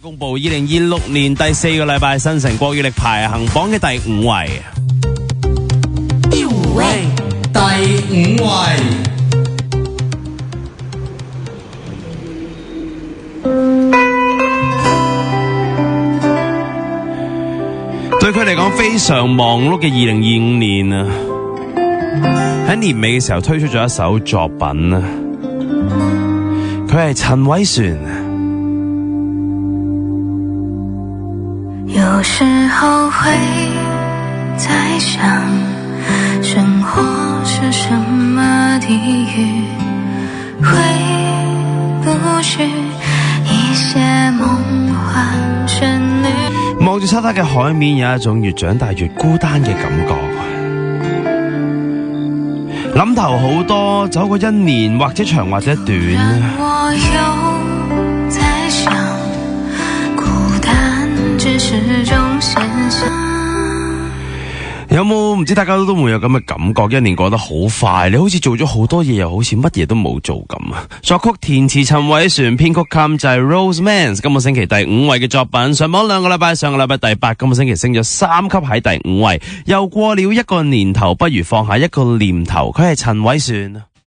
公布2026年第4個禮拜新城國語力排行榜嘅第5位。第5位。對佢嚟講非常忙碌嘅2025年啊，喺年尾嘅時候推出咗一首作品啊，佢係陳偉璇。有時候會在想，生活是什麼地獄，會不是一些夢幻旋律。望住漆黑嘅海面，有一種越長大越孤單嘅感覺。諗頭好多，走過一年或者長或者短。我又在想，孤單只是種現象。有冇唔知大家都會有咁嘅感覺？一年過得好快，你好似做咗好多嘢，又好似乜嘢都冇做咁啊！作曲填詞陳偉璇，編曲監製 Rosemans。今個星期第5位嘅作品上榜2個禮拜，上個禮拜第8，今個星期升咗3級喺第5位。又過了一個年頭，不如放下一個念頭。佢係陳偉璇。